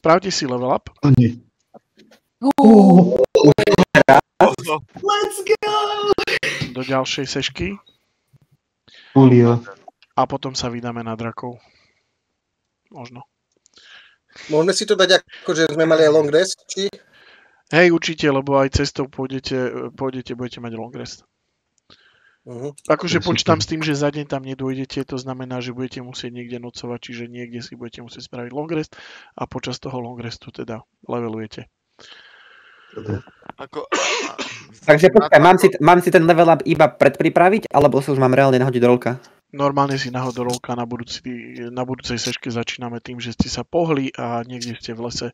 Spravte si level up. O nie. Let's go! Do ďalšej sešky. Julio. A potom sa vydáme na drakov. Možno. Môžeme si to dať ako, že sme mali aj long rest, či? Hej, určite, lebo aj cestou pôjdete, budete mať long rest. Akože počítam s tým, že za deň tam nedôjdete, to znamená, že budete musieť niekde nocovať, čiže niekde si budete musieť spraviť long rest a počas toho long restu teda levelujete. Takže počkaj, mám si ten level up iba predpripraviť, alebo sa už mám reálne nahodiť do rolka? Normálne si nahod do rolka, na budúcej seške začíname tým, že ste sa pohli a niekde ste v lese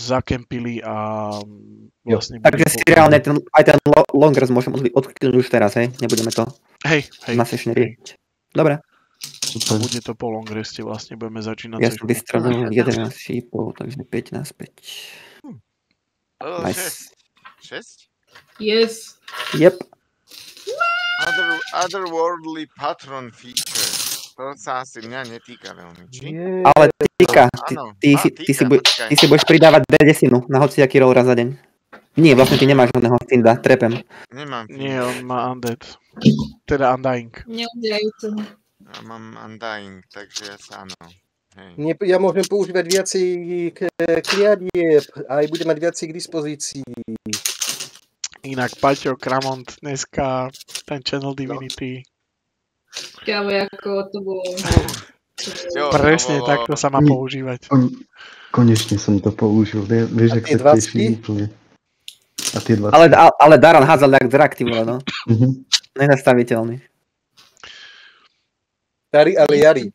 zakempili a vlastne... Takže si reálne aj ten long rest môžem odkliknúť už teraz, hej? Nebudeme to na sešne riešiť. Dobre. A bude to po long reste, vlastne budeme začínať ja som vystradil 11 šípov, takže 5 naspäť. Nice. 6? Yes. Yep. Otherworldly patron feature. To sa asi mňa netýka veľmi, či? Ale týka. Ty si budeš pridávať D10 na hociaký roll raz za deň. Nie, vlastne ty nemáš žiadneho Finda, trepem. Nemám. Nie, on má Undead. Teda Undying. Neudajúce. Ja mám Undying, takže ja sa áno. Ja môžem používať viacej kliadieb, aj budem mať viacej k dispozícii. Inak Paťo, Kramont, dneska ten Channel Divinity. Kámo, ako to bolo... Presne, takto sa má používať. Konečne som to použil, vieš, ak sa teším úplne. A tie 20. Ale Daran hádzal jak drak, ty vole, no. Nezastaviteľný. Tari, ale Jari.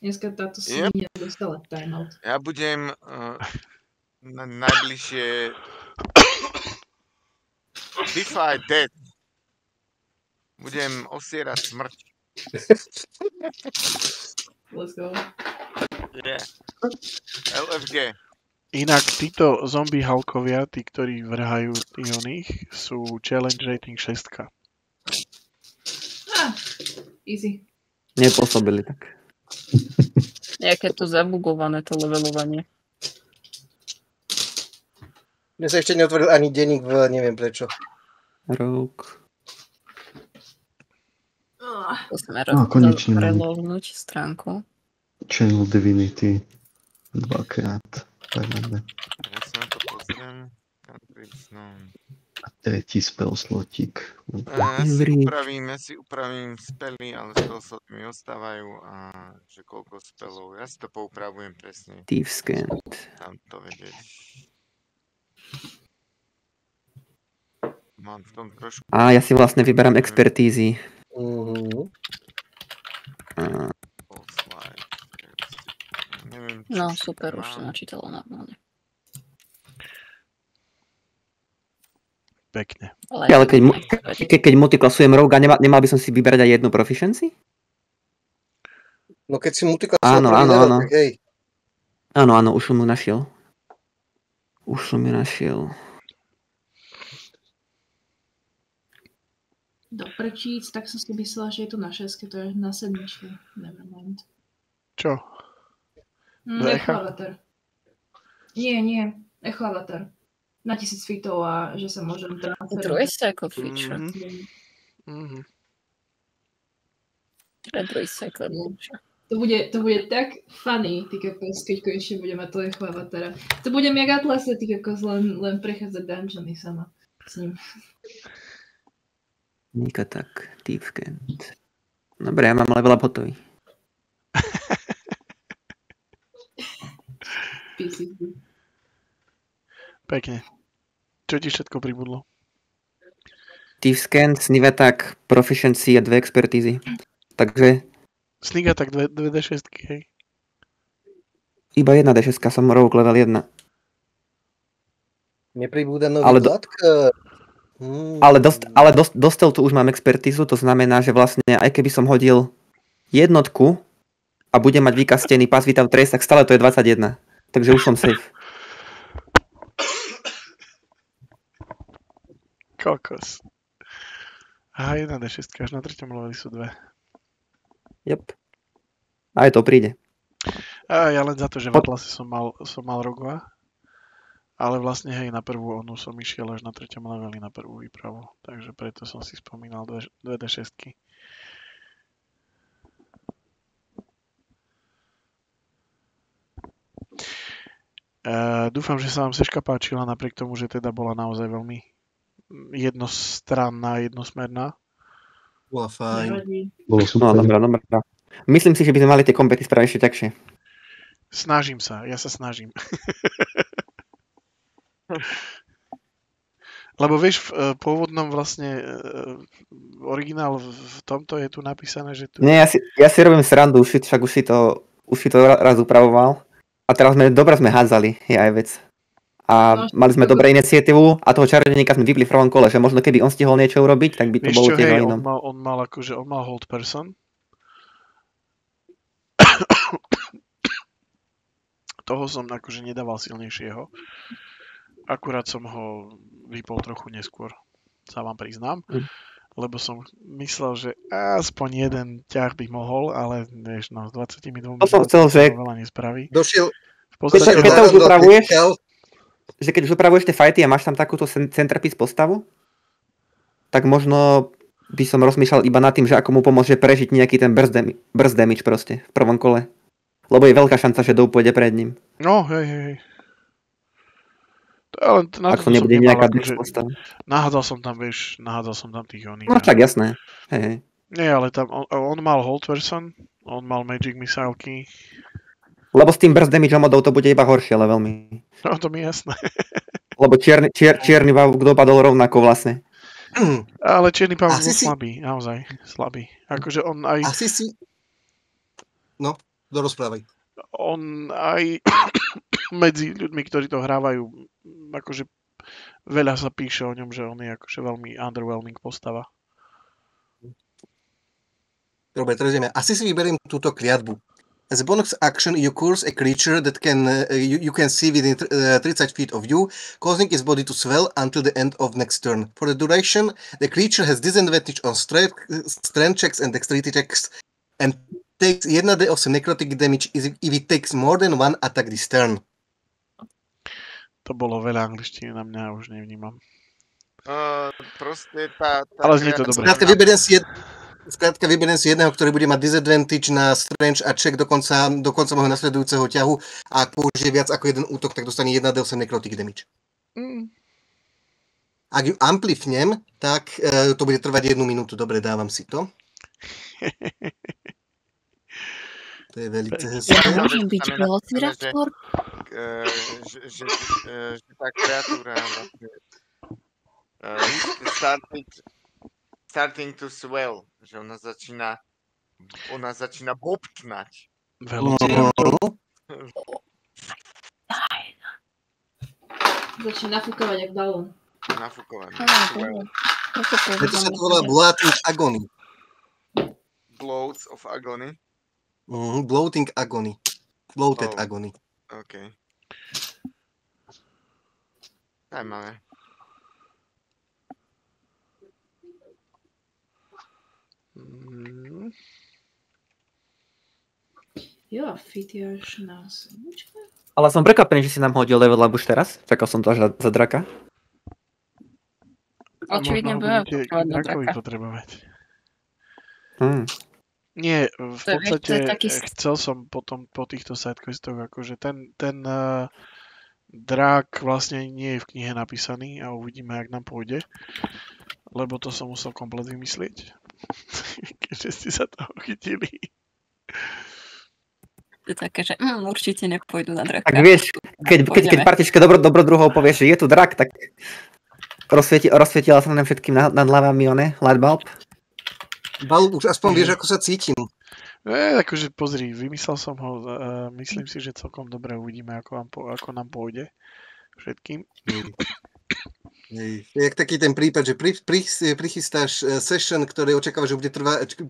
Dneska táto svinia dostala timeout. Ja budem najbližšie Defy Death. Budem osierať smrť. Let's go. Yeah. LFG. Inak títo zombie halkovia, tí, ktorí vrhajú oných, sú challenge rating 6. Easy. Nepôsobili tak. Nejaké to zabugované, to levelovanie. Mne sa ešte neotvoril ani denník neviem prečo. Rogue. Musíme konečne relovnúť stránku. Channel Divinity 2-krát. Ja sa na to pozriem. A tretí spell slotík. Si upravím spely, ale spell mi ostávajú a že koľko spellov. Ja si to poupravujem presne. Thieves Cant. Tam to vedieť. Mám v tom trošku... Ja si vlastne vyberám expertízy. No super, už to načítalo normálne. Pekne. Ale keď multiklasujem Rogue, nemal by som si vyberať aj jednu proficiency? No keď si multiklasujem tak hej. Áno, už som ju našiel. Do prečíc, tak som si myslela, že je to na 6, to je na 7. Nevermind. Čo? Echoavatar. Nie, Echoavatar. Na 1000 feetov a že sa môžem transferovať. Druhý cycle feature. Druhý cycle feature. To bude tak funny, ty kokos, keď konečne budem mať to Echoavatara. To bude jak Atlase, ty kokos, len prechádzať dungeony sama s ním. Nika tak, Thieves Cant. Dobre, ja mám level up hotový. Pekne. Čo ti všetko pribudlo? Thieves Cant, Sneak Attack, Proficiency a 2 expertízy. Takže... Sneak Attack 2D6, hej? Iba 1D6, som Rogue level 1. Nepribúda nový dodatka. Ale dostal tu už mám expertízu, to znamená, že vlastne aj keby som hodil jednotku a budem mať vykastený Pass Without Trace, tak stále to je 21. Takže už som safe. Kokos. 1D6, až na 3. leveli sú 2. Yep. Aj to príde. A ja len za to, že v Atlase som mal Rogva. Ale vlastne hej, na prvú onu som išiel až na 3. leveli na prvú výpravu. Takže preto som si spomínal 2D6. Dúfam, že sa vám seška páčila, napriek tomu, že teda bola naozaj veľmi jednostranná, jednosmerná. Bola fajn. Bolo super. No, dobrá. Myslím si, že by sme mali tie kompety spraviť ešte ťažšie. Snažím sa, ja sa snažím. Lebo vieš, v pôvodnom vlastne originál v tomto je tu napísané, že tu... Nie, ja si robím srandu, však už si to raz upravoval. A teraz sme hádzali, je aj vec. A mali sme dobré iniciatívu a toho čarodejníka sme vypli v prvom kole, že možno keby on stihol niečo urobiť, tak by to vieš bolo čo, tiež hej, o inom. on mal hold person. Toho som akože nedával silnejšieho. Akurát som ho vypol trochu neskôr, sa vám priznám. Lebo som myslel, že aspoň jeden ťah by mohol, ale vieš, no, s 22 minútami veľa nespraví. Keď už upravuješ tie fighty a máš tam takúto centerpiece postavu, tak možno by som rozmýšľal iba nad tým, že ako mu pomôže prežiť nejaký ten burst damage proste v prvom kole. Lebo je veľká šanca, že Dow pôjde pred ním. No, hej. Ale ak to nebude nejaká postava. Nahádzal som tam tých oných. No tak jasné. Hej. Nie, ale tam on mal hold person, on mal magic missileky. Lebo s tým burst damage modou to bude iba horšie, ale veľmi. No, to mi je jasné. Lebo čierny pavúk dopadol rovnako vlastne. Ale čierny pavúk bol slabý, naozaj slabý. Akože on aj... No, dorozprávaj. On aj medzi ľuďmi, ktorí to hrávajú, akože veľa sa píše o ňom, že on je akože veľmi underwhelming postava. Dobre, teraz ideme. Asi si vyberiem túto kliatbu. As a bonus action, you curse a creature that you can see within 30 feet of you, causing its body to swell until the end of next turn. For the duration, the creature has disadvantage on strength checks and dexterity checks and takes 1d8 necrotic damage if it takes more than one attack this turn. To bolo veľa angličtiny na mňa, už nevnímam. Proste tá ale znie to dobre. Skrátka vyberiem si jedného, ktorý bude mať disadvantage na strength a check do konca môjho nasledujúceho ťahu a ak použije viac ako jeden útok, tak dostane 1d8 necrotic damage. Ak ju amplifnem, tak to bude trvať 1 minútu. Dobre, dávam si to. To je veľmi hezké. Môžem byť velociraptor? Že tá kreatúra vlastne starting to swell, že ona začína bobtnať. Velociraptor. Začína nafúkovať jak balón. Nafúkovať. Preto sa to volá Bloating Agony. Bloats of Agony? Bloating Agony. Bloated Agony. OK. Zajímavé. Jo, fit je až na sedmičke. Ale som prekvapený, že si nám hodil level up už teraz. Čakal som to až za draka. Očividne budeme potrebovať. Nie, v podstate chcel som potom po týchto sidequestoch, akože ten drak vlastne nie je v knihe napísaný a uvidíme, jak nám pôjde. Lebo to som musel komplet vymyslieť. Keďže ste sa toho chytili. To je také, že určite nepôjdu na draka. Tak vieš, keď partičke dobrodruhov povieš, že je tu drak, tak rozsvietila sa nám všetkým nad hlavami lightbulb. Balub, už aspoň vieš, ako sa cítim. Akože pozri, vymyslel som ho, myslím si, že celkom dobre uvidíme, ako nám pôjde všetkým. Je jak taký ten prípad, že prichystáš session, ktoré očakávaš, že bude trvať,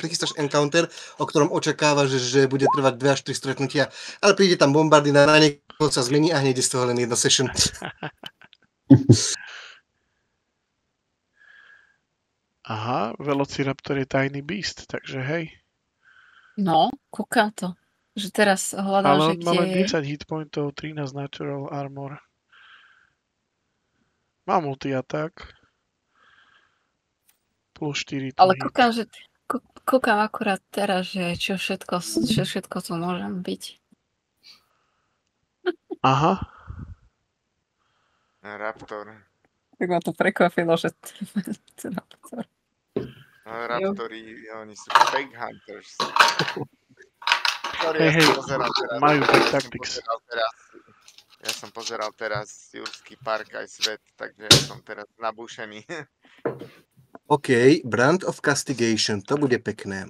prichystáš encounter, o ktorom očakávaš, že bude trvať 2 až 3 stretnutia, ale príde tam bombardina, na niekoho sa zmení a hneď je z toho len jedna session. Aha, Velociraptor je tajný beast, takže hej. No, kúka to. Že teraz hľadal, Ale že on má len kde... 10 hitpointov, 13 natural armor. Má multi-attack. Plus 4 to Ale hit. kúkam, že... Kúkam akurát teraz, že čo všetko tu môžem byť. Aha. Raptor. Tak ma to prekvapilo, že... Raptori, oni sú fake hunters. Sorry, Hej, majú fake tactics. Ja som pozeral teraz Jurský park aj svet, takže ja som teraz nabúšený. OK, Brand of Castigation, to bude pekné.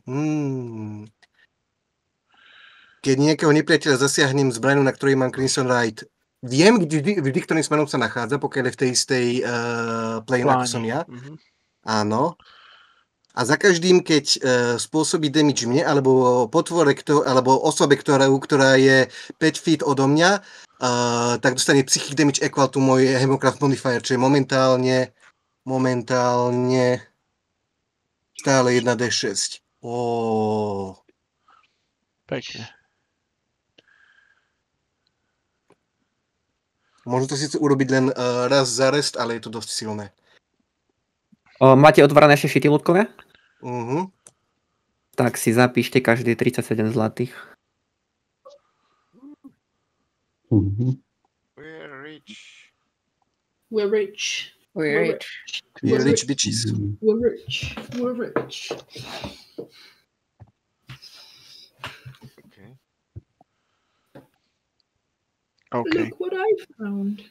Keď niekoho nepriateľa zasiahnem zbraňou, na ktorej mám Crimson Right, viem, vždy ktorým smerom sa nachádza, pokiaľ je v tej istej plane, ako som ja. Áno. A za každým, keď spôsobí damage mne, alebo potvore, alebo osobe, ktorá je 5 feet odo mňa, tak dostane psychic damage equal to môj Hemocraft modifier, čo je momentálne stále 1d6. Pekne. Môžem to síce urobiť len raz za rest, ale je to dosť silné. Máte otvorené ešte šity ľudkovia? Tak si zapíšte každý 37 zlatých. We're rich. We're rich. We're rich. We're rich bitches. We're rich. We're rich. Okay. Look what I found.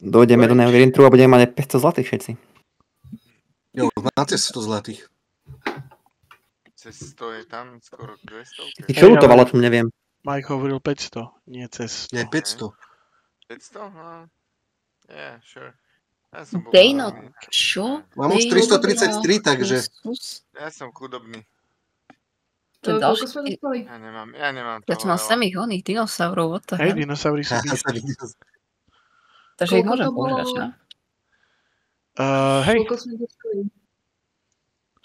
Dojdeme do Neverwinteru a budeme mať 500 zlatých všetci. Jo, máte 100 zlatých. Cez 100 je tam skoro 200. Čo lutovalo, to neviem. Mike hovoril 500, nie cez 100. Nie, 500. 500? Yeah, sure. Ja som bol Dejno, chudobný. čo? Mám už 333, takže... Ja som chudobný. To je ďalší... Ja nemám Ja tu mám samých oných dinosaurov, what the Hej, hell? dinosaury sú beastie. Takže ich môžem používať, no? Hej, Koľko sme dostali?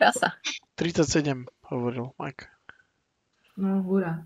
Krása. 37 hovoril Mike. No, hurá.